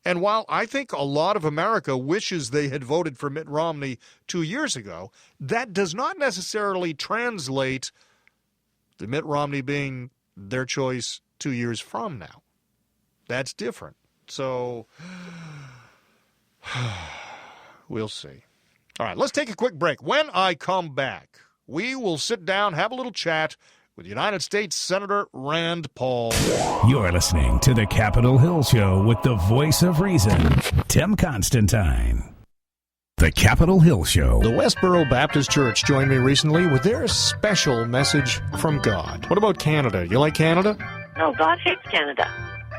And while I think a lot of America wishes they had voted for Mitt Romney 2 years ago, that does not necessarily translate to Mitt Romney being their choice 2 years from now. That's different. So we'll see. All right, let's take a quick break. When I come back, we will sit down, have a little chat with United States Senator Rand Paul. You're listening to the Capitol Hill Show with the voice of reason, Tim Constantine. The Capitol Hill Show. The Westboro Baptist Church joined me recently with their special message from God. What about Canada? You like Canada? No, God hates Canada.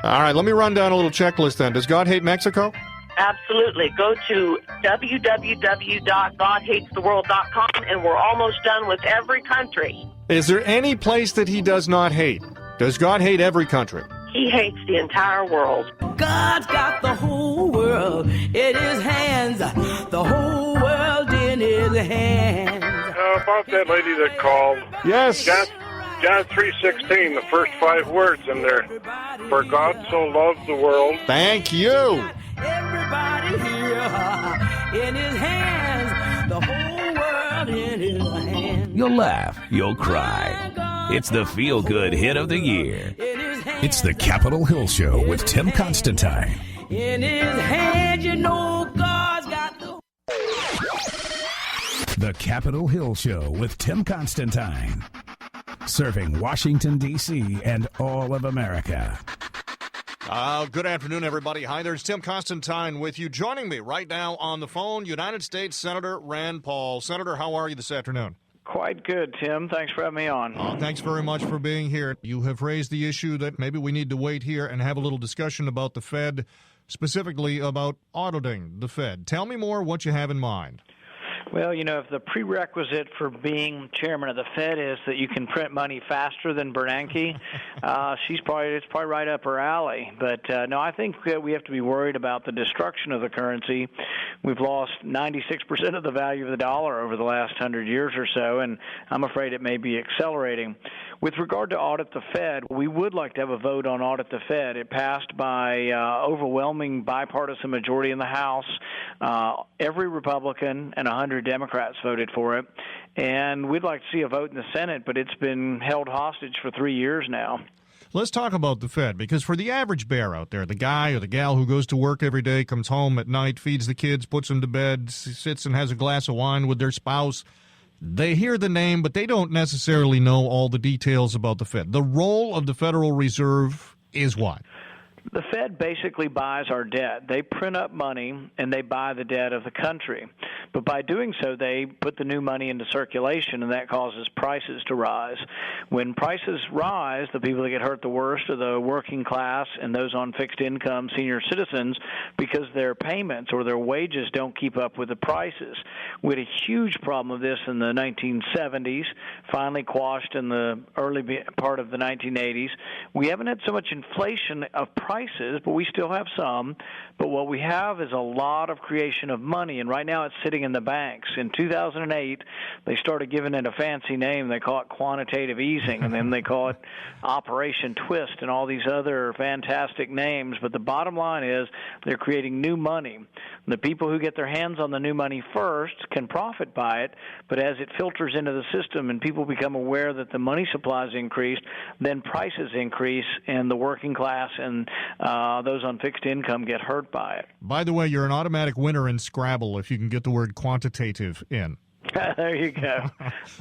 All right, let me run down a little checklist then. Does God hate Mexico? Absolutely. Go to www.godhatestheworld.com, and we're almost done with every country. Is there any place that he does not hate? Does God hate every country? He hates the entire world. God's got the whole world in his hands. The whole world in his hands. About that lady that called. Yes. John 3:16, the first 5 words in there. For God so loved the world. Thank you. Everybody here in his hands. The whole world in his hands. You'll laugh, you'll cry. It's the feel-good hit of the year. It's the Capitol Hill Show with Tim Constantine. In his hands, you know God's got the... The Capitol Hill Show with Tim Constantine. Serving Washington, D.C. and all of America. Good afternoon, everybody. Hi, there's Tim Constantine with you. Joining me right now on the phone, United States Senator Rand Paul. Senator, how are you this afternoon? Quite good, Tim. Thanks for having me on. Thanks very much for being here. You have raised the issue that maybe we need to wait here and have a little discussion about the Fed, specifically about auditing the Fed. Tell me more what you have in mind. Well, you know, if the prerequisite for being chairman of the Fed is that you can print money faster than Bernanke, it's probably right up her alley. But no, I think that we have to be worried about the destruction of the currency. We've lost 96% of the value of the dollar over the last 100 years or so, and I'm afraid it may be accelerating. With regard to audit the Fed, we would like to have a vote on audit the Fed. It passed by overwhelming bipartisan majority in the House. Every Republican and 100 Democrats voted for it. And we'd like to see a vote in the Senate, but it's been held hostage for 3 years now. Let's talk about the Fed, because for the average bear out there, the guy or the gal who goes to work every day, comes home at night, feeds the kids, puts them to bed, sits and has a glass of wine with their spouse, they hear the name, but they don't necessarily know all the details about the Fed. The role of the Federal Reserve is what? The Fed basically buys our debt. They print up money and they buy the debt of the country. But by doing so, they put the new money into circulation, and that causes prices to rise. When prices rise, the people that get hurt the worst are the working class and those on fixed income, senior citizens, because their payments or their wages don't keep up with the prices. We had a huge problem with this in the 1970s, finally quashed in the early part of the 1980s. We haven't had so much inflation of prices, but we still have some. But what we have is a lot of creation of money, and right now it's sitting in the banks. In 2008, they started giving it a fancy name. They call it quantitative easing, and then they call it Operation Twist and all these other fantastic names. But the bottom line is they're creating new money. The people who get their hands on the new money first can profit by it, but as it filters into the system and people become aware that the money supply is increased, then prices increase, and the working class and those on fixed income get hurt by it. By the way, you're an automatic winner in Scrabble if you can get the word quantitative in. There you go.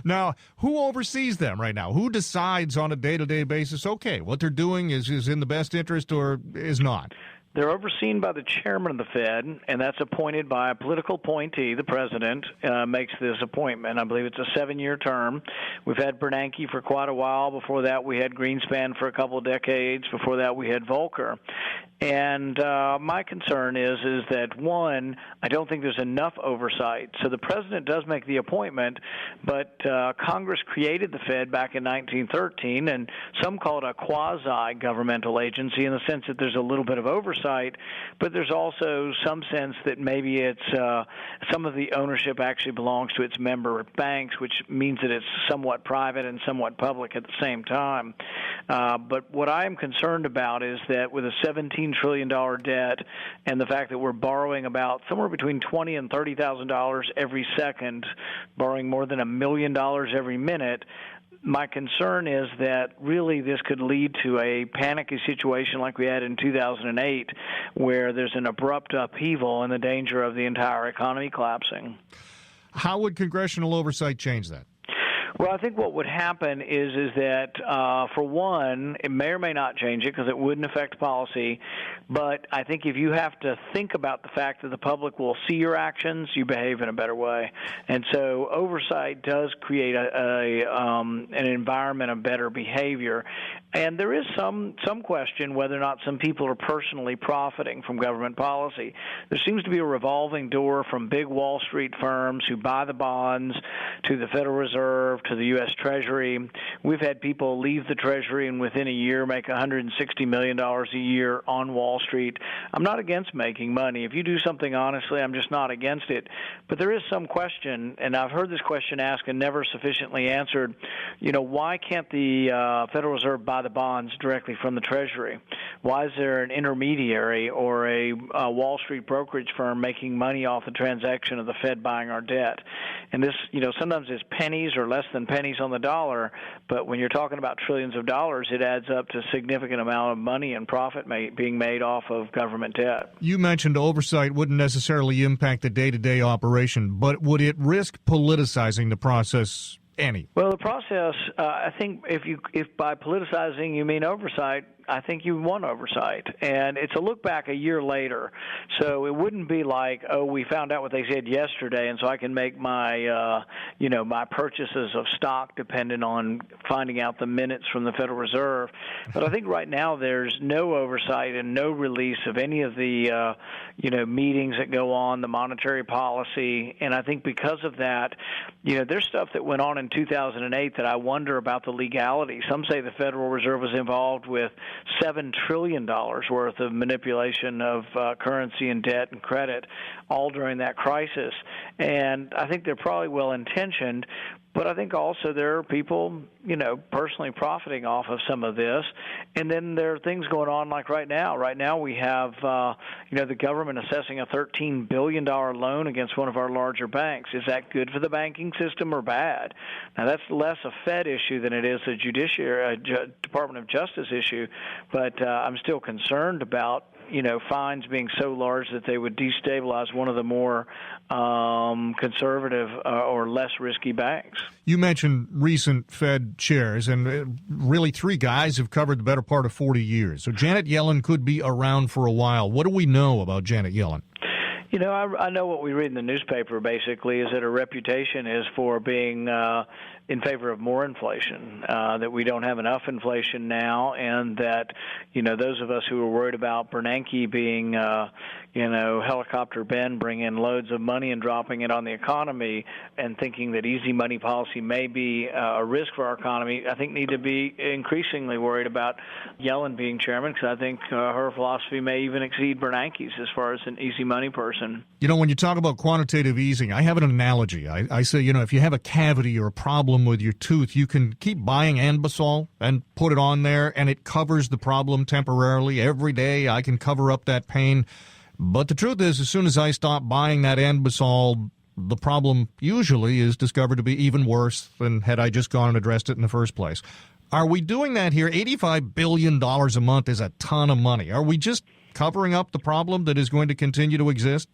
Now, who oversees them right now? Who decides on a day-to-day basis, okay, what they're doing is in the best interest or is not? They're overseen by the chairman of the Fed, and that's appointed by a political appointee. The president makes this appointment. I believe it's a 7-year term. We've had Bernanke for quite a while. Before that, we had Greenspan for a couple of decades. Before that, we had Volcker. And my concern is that, one, I don't think there's enough oversight. So the president does make the appointment, but Congress created the Fed back in 1913, and some call it a quasi-governmental agency in the sense that there's a little bit of oversight, but there's also some sense that maybe it's some of the ownership actually belongs to its member banks, which means that it's somewhat private and somewhat public at the same time. But what I am concerned about is that with a $17 $14 trillion debt, and the fact that we're borrowing about somewhere between $20,000 and $30,000 every second, borrowing more than $1 million every minute, my concern is that really this could lead to a panicky situation like we had in 2008, where there's an abrupt upheaval and the danger of the entire economy collapsing. How would congressional oversight change that? Well, I think what would happen is that, for one, it may or may not change it because it wouldn't affect policy. But I think if you have to think about the fact that the public will see your actions, you behave in a better way. And so oversight does create an environment of better behavior. And there is some question whether or not some people are personally profiting from government policy. There seems to be a revolving door from big Wall Street firms who buy the bonds to the Federal Reserve, to the U.S. Treasury. We've had people leave the Treasury and within a year make $160 million a year on Wall Street. I'm not against making money. If you do something honestly, I'm just not against it. But there is some question, and I've heard this question asked and never sufficiently answered. Why can't the Federal Reserve buy the bonds directly from the Treasury? Why is there an intermediary or a Wall Street brokerage firm making money off the transaction of the Fed buying our debt? And this, sometimes it's pennies or less than pennies on the dollar, but when you're talking about trillions of dollars, it adds up to a significant amount of money and profit being made off of government debt. You mentioned oversight wouldn't necessarily impact the day-to-day operation, but would it risk politicizing the process any? Well, the process, I think if by politicizing you mean oversight, I think you want oversight. And it's a look back a year later. So it wouldn't be like, we found out what they said yesterday, and so I can make my, my purchases of stock dependent on finding out the minutes from the Federal Reserve. But I think right now there's no oversight and no release of any of the, meetings that go on, the monetary policy. And I think because of that, there's stuff that went on in 2008 that I wonder about the legality. Some say the Federal Reserve was involved with $7 trillion worth of manipulation of currency and debt and credit all during that crisis. And I think they're probably well-intentioned, but I think also there are people, personally profiting off of some of this. And then there are things going on like right now. Right now we have, the government assessing a $13 billion loan against one of our larger banks. Is that good for the banking system or bad? Now, that's less a Fed issue than it is a Department of Justice issue, but I'm still concerned about fines being so large that they would destabilize one of the more conservative or less risky banks. You mentioned recent Fed chairs, and really three guys have covered the better part of 40 years. So Janet Yellen could be around for a while. What do we know about Janet Yellen? I know what we read in the newspaper, basically, is that her reputation is for being in favor of more inflation, that we don't have enough inflation now, and that, those of us who are worried about Bernanke being, helicopter Ben bringing loads of money and dropping it on the economy and thinking that easy money policy may be a risk for our economy, I think need to be increasingly worried about Yellen being chairman, because I think her philosophy may even exceed Bernanke's as far as an easy money person. When you talk about quantitative easing, I have an analogy. I say, if you have a cavity or a problem with your tooth, you can keep buying Anbesol and put it on there, and it covers the problem temporarily. Every day I can cover up that pain. But the truth is, as soon as I stop buying that Anbesol, the problem usually is discovered to be even worse than had I just gone and addressed it in the first place. Are we doing that here? $85 billion a month is a ton of money. Are we just covering up the problem that is going to continue to exist?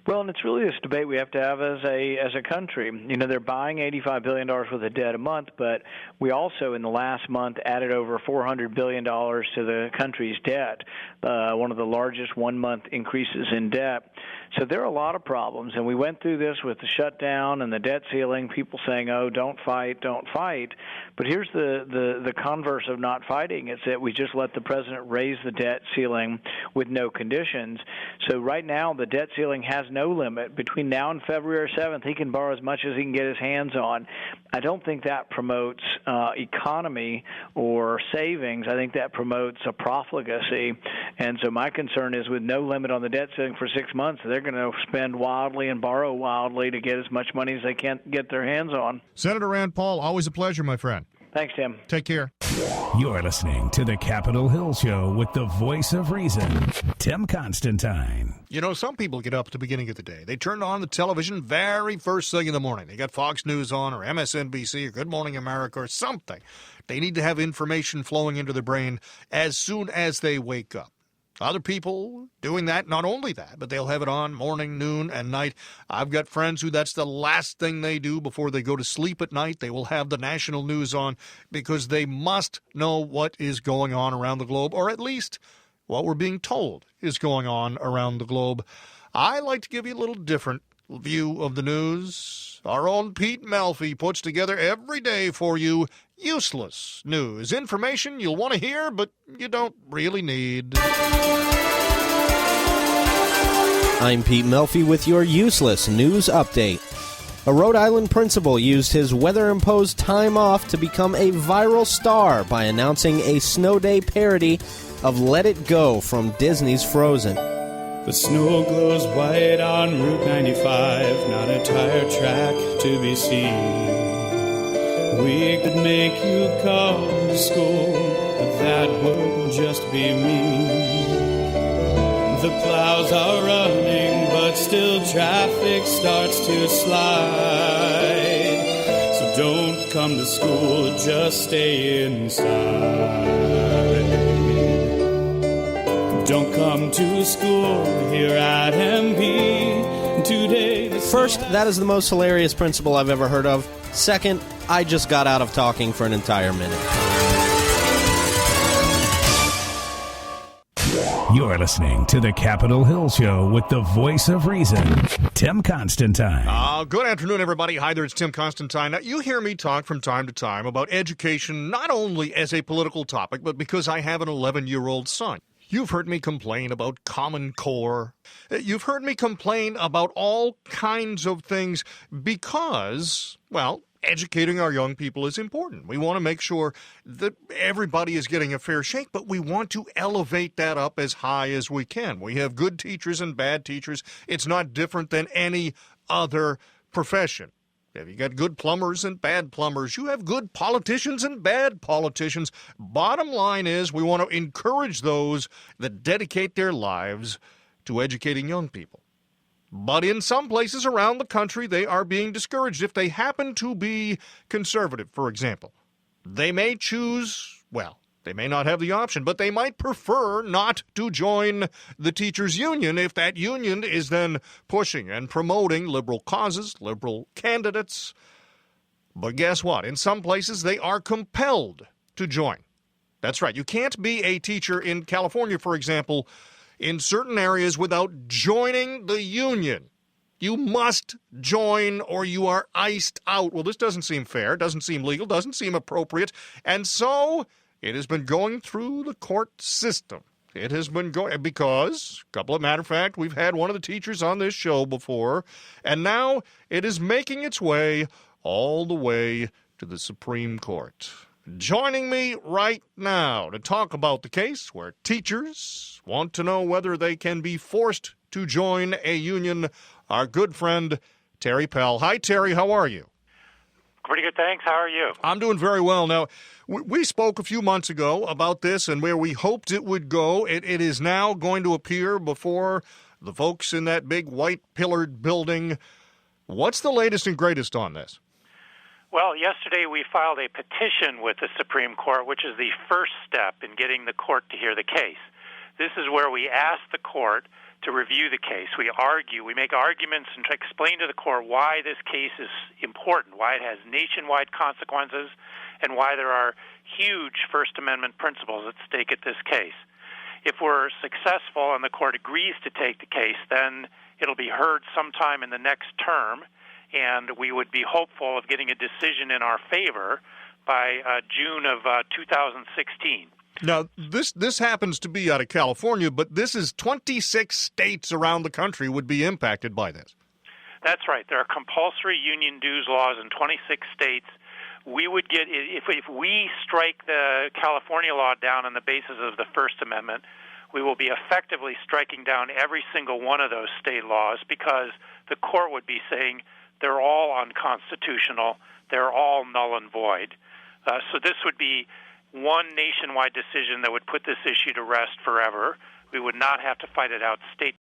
Well, and it's really this debate we have to have as a country. They're buying $85 billion worth of debt a month, but we also in the last month added over $400 billion to the country's debt, one of the largest one-month increases in debt. So there are a lot of problems, and we went through this with the shutdown and the debt ceiling, people saying, don't fight, don't fight. But here's the converse of not fighting. It's that we just let the president raise the debt ceiling with no conditions. So right now the debt ceiling has no limit. Between now and February 7th, he can borrow as much as he can get his hands on. I don't think that promotes economy or savings. I think that promotes a profligacy. And so my concern is with no limit on the debt ceiling for 6 months, they're going to spend wildly and borrow wildly to get as much money as they can get their hands on. Senator Rand Paul, always a pleasure, my friend. Thanks, Tim. Take care. You're listening to the Capitol Hill Show with the voice of reason, Tim Constantine. You know, some people get up at the beginning of the day. They turn on the television very first thing in the morning. They got Fox News on or MSNBC or Good Morning America or something. They need to have information flowing into their brain as soon as they wake up. Other people doing that, not only that, but they'll have it on morning, noon, and night. I've got friends who that's the last thing they do before they go to sleep at night. They will have the national news on because they must know what is going on around the globe, or at least what we're being told is going on around the globe. I like to give you a little different view of the news. Our own Pete Melfi puts together every day for you useless news, information you'll want to hear, but you don't really need. I'm Pete Melfi with your useless news update. A Rhode Island principal used his weather-imposed time off to become a viral star by announcing a snow day parody of Let It Go from Disney's Frozen. The snow glows white on Route 95, not a tire track to be seen. We could make you come to school, but that would just be mean. The plows are running, but still traffic starts to slide. So don't come to school, just stay inside. Don't come to school here at MP today. First, that is the most hilarious principal I've ever heard of. Second, I just got out of talking for an entire minute. You're listening to the Capitol Hill Show with the voice of reason, Tim Constantine. Good afternoon, everybody. Hi there, it's Tim Constantine. Now, you hear me talk from time to time about education, not only as a political topic, but because I have an 11-year-old son. You've heard me complain about Common Core. You've heard me complain about all kinds of things because, well, educating our young people is important. We want to make sure that everybody is getting a fair shake, but we want to elevate that up as high as we can. We have good teachers and bad teachers. It's not different than any other profession. If you got good plumbers and bad plumbers, you have good politicians and bad politicians. Bottom line is we want to encourage those that dedicate their lives to educating young people. But in some places around the country, they are being discouraged. If they happen to be conservative, for example, they may choose, well, they may not have the option, but they might prefer not to join the teachers' union if that union is then pushing and promoting liberal causes, liberal candidates. But guess what? In some places, they are compelled to join. That's right. You can't be a teacher in California, for example, in certain areas without joining the union. You must join or you are iced out. Well, this doesn't seem fair, doesn't seem legal, doesn't seem appropriate, and so it has been going through the court system. It has been going because, matter of fact, we've had one of the teachers on this show before, and now it is making its way all the way to the Supreme Court. Joining me right now to talk about the case where teachers want to know whether they can be forced to join a union, our good friend Terry Pell. Hi, Terry. How are you? Pretty good, thanks. How are you? I'm doing very well. Now, we spoke a few months ago about this and where we hoped it would go. It is now going to appear before the folks in that big white pillared building. What's the latest and greatest on this? Well, yesterday we filed a petition with the Supreme Court, which is the first step in getting the court to hear the case. This is where we ask the court to review the case. We argue, we make arguments and explain to the court why this case is important, why it has nationwide consequences, and why there are huge First Amendment principles at stake at this case. If we're successful and the court agrees to take the case, then it'll be heard sometime in the next term, and we would be hopeful of getting a decision in our favor by June of 2016. Now, this happens to be out of California, but this is 26 states around the country would be impacted by this. That's right. There are compulsory union dues laws in 26 states. We would get, if we strike the California law down on the basis of the First Amendment, we will be effectively striking down every single one of those state laws because the court would be saying they're all unconstitutional, they're all null and void. So this would be one nationwide decision that would put this issue to rest forever. We would not have to fight it out state